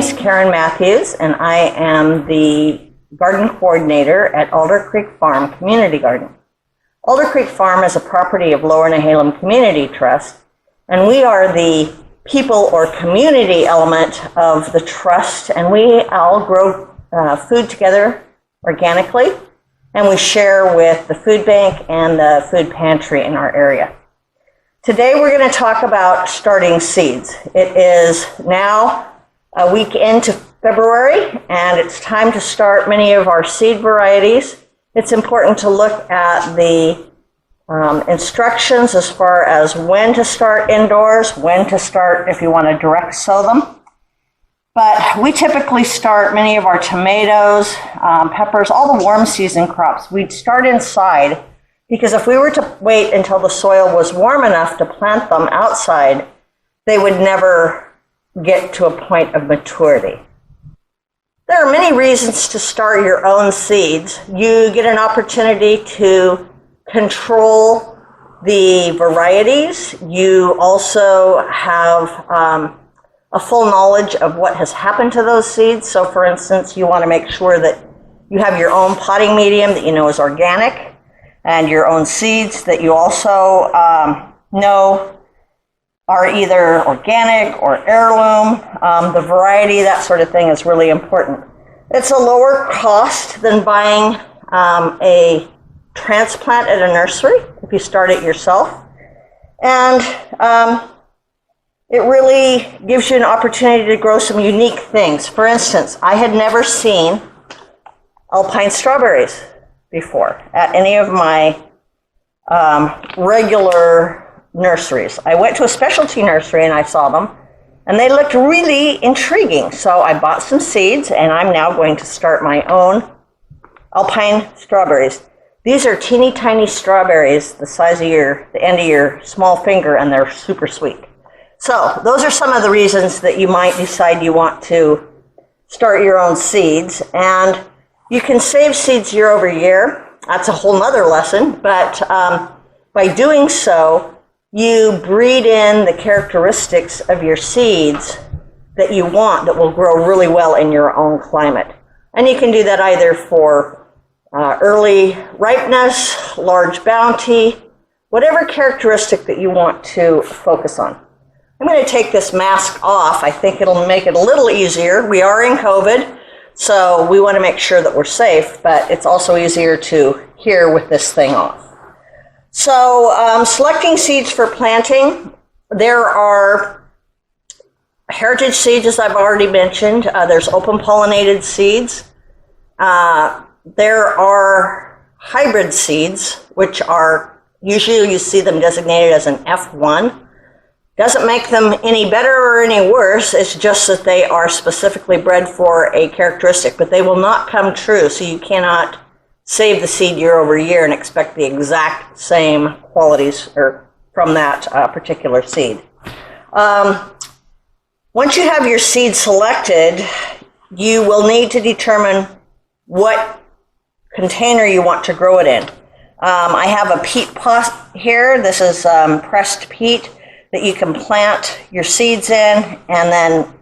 is Karen Matthews, and I am the garden coordinator at Alder Creek Farm Community Garden. Alder Creek Farm is a property of Lower Nehalem Community Trust, and we are the people or community element of the trust, and we all grow food together organically, and we share with the food bank and the food pantry in our area. Today we're going to talk about starting seeds. It is now a week into February, and it's time to start many of our seed varieties. It's important to look at the instructions as far as when to start indoors, when to start if you want to direct sow them. But we typically start many of our tomatoes, peppers, all the warm season crops. We'd start inside, because if we were to wait until the soil was warm enough to plant them outside, they would never get to a point of maturity. There are many reasons to start your own seeds. You get an opportunity to control the varieties. You also have a full knowledge of what has happened to those seeds. So for instance, you want to make sure that you have your own potting medium that you know is organic, and your own seeds that you also know are either organic or heirloom. The variety, that sort of thing, is really important. It's a lower cost than buying a transplant at a nursery if you start it yourself. And it really gives you an opportunity to grow some unique things. For instance, I had never seen alpine strawberries before at any of my regular nurseries. I went to a specialty nursery and I saw them, and they looked really intriguing. So I bought some seeds, and I'm now going to start my own alpine strawberries. These are teeny tiny strawberries the size of the end of your small finger, and they're super sweet. So those are some of the reasons that you might decide you want to start your own seeds. And you can save seeds year over year. That's a whole nother lesson, but by doing so, you breed in the characteristics of your seeds that you want that will grow really well in your own climate. And you can do that either for early ripeness, large bounty, whatever characteristic that you want to focus on. I'm going to take this mask off. I think it'll make it a little easier. We are in COVID, so we want to make sure that we're safe, but it's also easier to hear with this thing off. So selecting seeds for planting, there are heritage seeds, as I've already mentioned. There's open pollinated seeds. There are hybrid seeds, which are usually you see them designated as an F1. Doesn't make them any better or any worse. It's just that they are specifically bred for a characteristic, but they will not come true. So you cannot save the seed year over year and expect the exact same qualities from that particular seed. Once you have your seed selected, you will need to determine what container you want to grow it in. I have a peat pot here. This is pressed peat that you can plant your seeds in, and then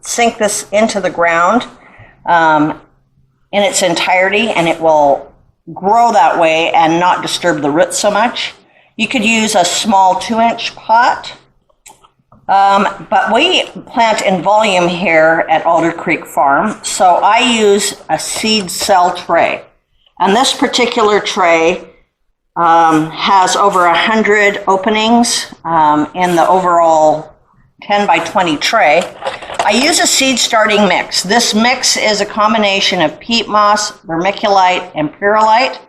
sink this into the ground in its entirety, and it will grow that way and not disturb the roots so much. You could use a small 2-inch pot, but we plant in volume here at Alder Creek Farm, so I use a seed cell tray. And this particular tray has over 100 openings in the overall 10 by 20 tray. I use a seed starting mix. This mix is a combination of peat moss, vermiculite, and perlite.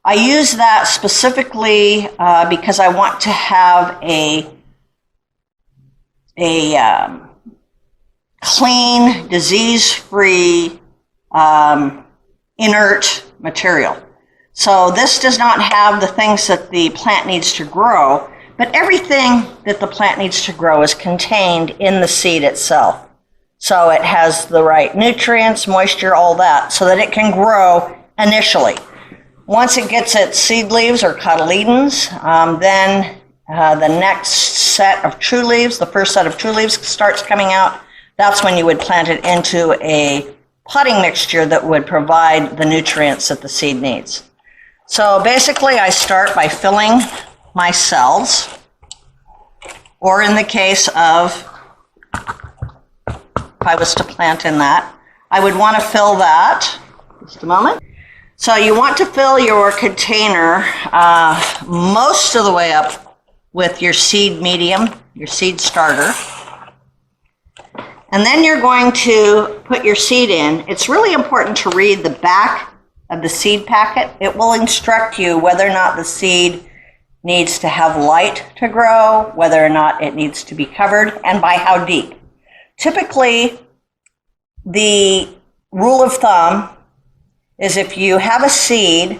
I use that specifically because I want to have a clean, disease-free, inert material. So this does not have the things that the plant needs to grow, but everything that the plant needs to grow is contained in the seed itself. So it has the right nutrients, moisture, all that, so that it can grow initially. Once it gets its seed leaves or cotyledons, then the next set of true leaves, the first set of true leaves starts coming out. that's when you would plant it into a potting mixture that would provide the nutrients that the seed needs. So basically I start by filling my cells, or in the case of, if I was to plant in that, I would want to fill that, just a moment. So you want to fill your container most of the way up with your seed medium, your seed starter. And then you're going to put your seed in. It's really important to read the back of the seed packet. It will instruct you whether or not the seed needs to have light to grow, whether or not it needs to be covered, and by how deep. Typically, the rule of thumb is if you have a seed,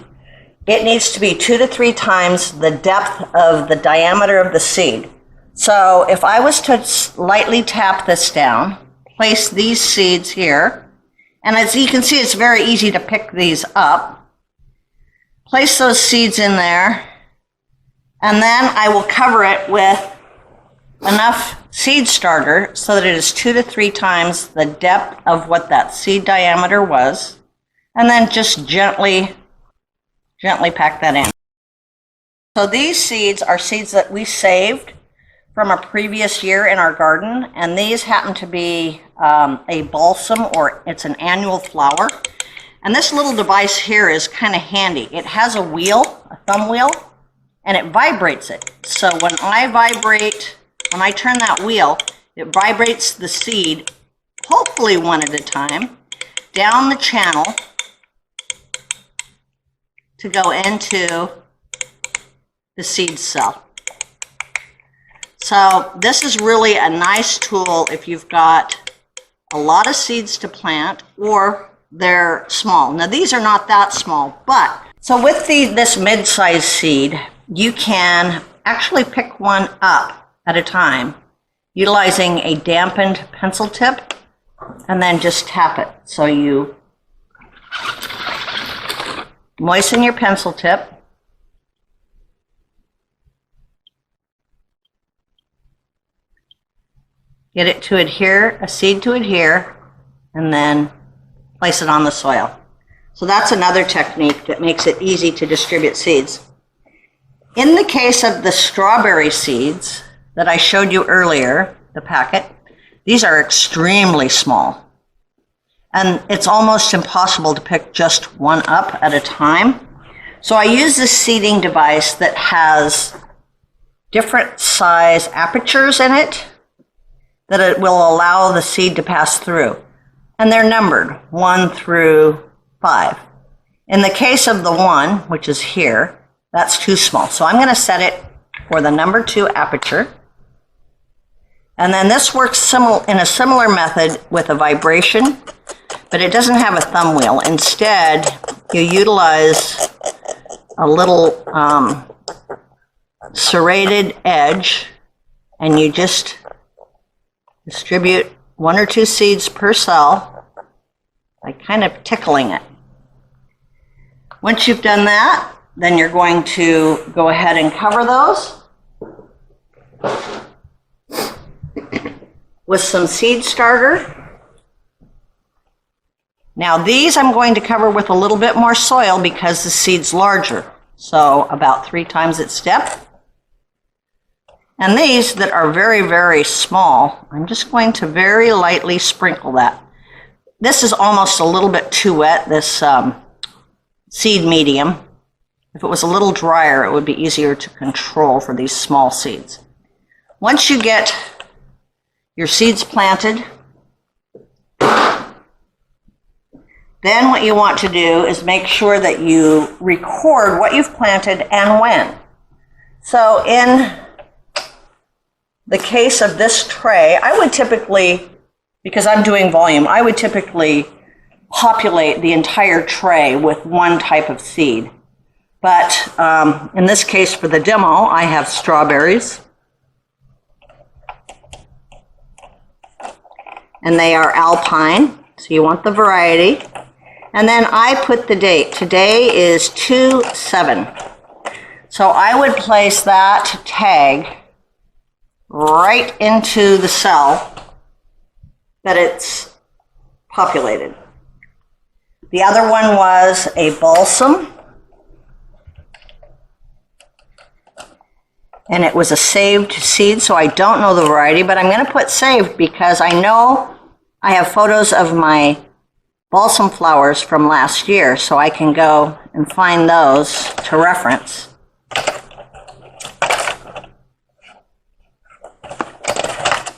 it needs to be 2 to 3 times the depth of the diameter of the seed. So if I was to lightly tap this down, place these seeds here, and as you can see, it's very easy to pick these up. Place those seeds in there, and then I will cover it with enough seed starter so that it is 2 to 3 times the depth of what that seed diameter was, and then just gently pack that in. So these seeds are seeds that we saved from a previous year in our garden, and these happen to be a balsam, or it's an annual flower. And this little device here is kind of handy. It has a wheel, a thumb wheel, and it vibrates it. So when I turn that wheel, it vibrates the seed, hopefully one at a time, down the channel to go into the seed cell. So this is really a nice tool if you've got a lot of seeds to plant or they're small. Now these are not that small, but so with this mid-sized seed, you can actually pick one up at a time utilizing a dampened pencil tip and then just tap it. So you moisten your pencil tip, get it to adhere, a seed to adhere, and then place it on the soil. So that's another technique that makes it easy to distribute seeds. In the case of the strawberry seeds that I showed you earlier, the packet, these are extremely small. And it's almost impossible to pick just one up at a time. So I use this seeding device that has different size apertures in it that it will allow the seed to pass through. And they're numbered 1 through 5. In the case of the 1, which is here, that's too small. So I'm going to set it for the number 2 aperture. And then this works in a similar method with a vibration, but it doesn't have a thumb wheel. Instead, you utilize a little serrated edge, and you just distribute 1 or 2 seeds per cell by kind of tickling it. Once you've done that, then you're going to go ahead and cover those with some seed starter. Now these I'm going to cover with a little bit more soil because the seed's larger, so about 3 times its depth. And these that are very, very small, I'm just going to very lightly sprinkle that. This is almost a little bit too wet, this seed medium. If it was a little drier, it would be easier to control for these small seeds. Once you get your seeds planted, then what you want to do is make sure that you record what you've planted and when. So in the case of this tray, I would typically, because I'm doing volume, I would typically populate the entire tray with one type of seed. But in this case for the demo, I have strawberries. And they are alpine, so you want the variety. And then I put the date. Today is 2/7. So I would place that tag right into the cell that it's populated. The other one was a balsam, and it was a saved seed, so I don't know the variety, but I'm going to put saved because I know I have photos of my balsam flowers from last year, so I can go and find those to reference.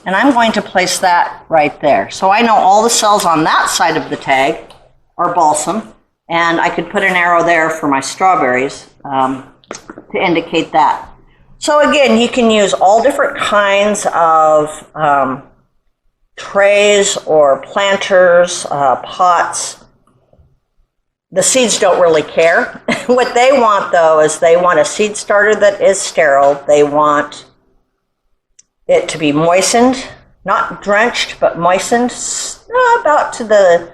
And I'm going to place that right there. So I know all the cells on that side of the tag are balsam, and I could put an arrow there for my strawberries to indicate that. So again, you can use all different kinds of trays or planters, pots. The seeds don't really care. What they want, though, is they want a seed starter that is sterile. They want it to be moistened, not drenched, but moistened, about to the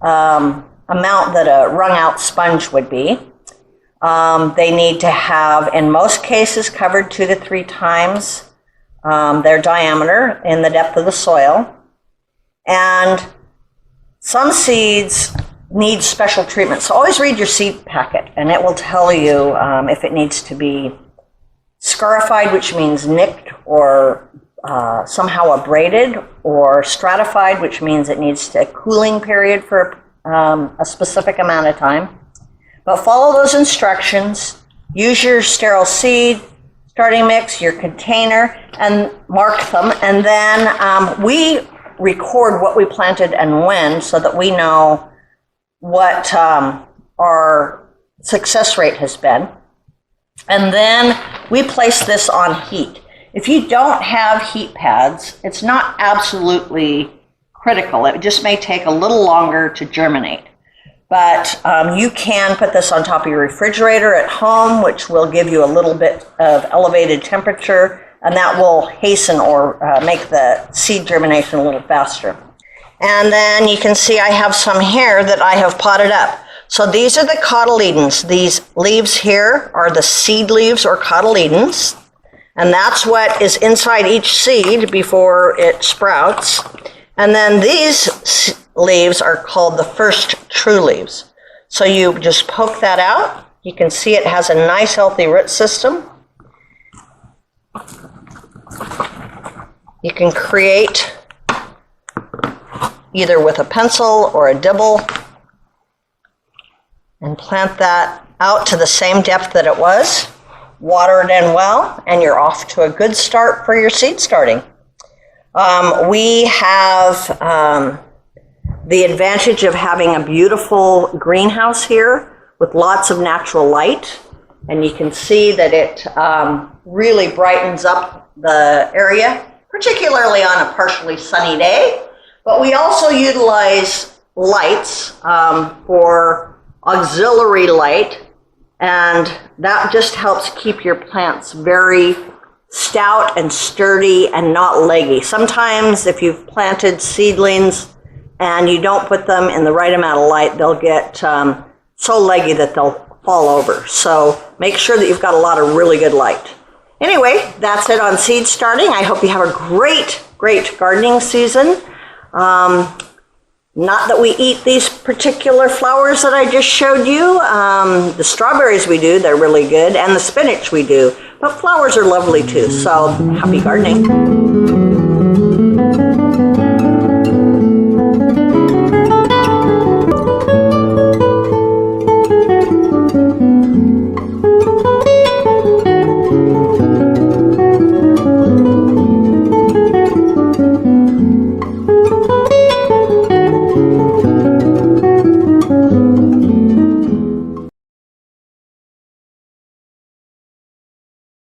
amount that a wrung-out sponge would be. They need to have, in most cases, covered 2 to 3 times their diameter in the depth of the soil. And some seeds need special treatment. So always read your seed packet, and it will tell you if it needs to be scarified, which means nicked or somehow abraded, or stratified, which means it needs a cooling period for a specific amount of time. But follow those instructions. Use your sterile seed starting mix, your container, and mark them. And then we record what we planted and when, so that we know what our success rate has been. And then we place this on heat. If you don't have heat pads, it's not absolutely critical. It just may take a little longer to germinate. But you can put this on top of your refrigerator at home, which will give you a little bit of elevated temperature, and that will hasten or make the seed germination a little faster. And then you can see I have some here that I have potted up. So these are the cotyledons. These leaves here are the seed leaves or cotyledons, and that's what is inside each seed before it sprouts. And then these leaves are called the first true leaves. So you just poke that out. You can see it has a nice healthy root system. You can create either with a pencil or a dibble and plant that out to the same depth that it was. Water it in well, and you're off to a good start for your seed starting. We have the advantage of having a beautiful greenhouse here with lots of natural light, and you can see that it really brightens up the area, particularly on a partially sunny day. But we also utilize lights for auxiliary light, and that just helps keep your plants very stout and sturdy and not leggy. Sometimes if you've planted seedlings and you don't put them in the right amount of light, they'll get so leggy that they'll fall over. So make sure that you've got a lot of really good light. Anyway, that's it on seed starting. I hope you have a great gardening season. Not that we eat these particular flowers that I just showed you. The strawberries we do, they're really good, and the spinach we do. But flowers are lovely too, so happy gardening.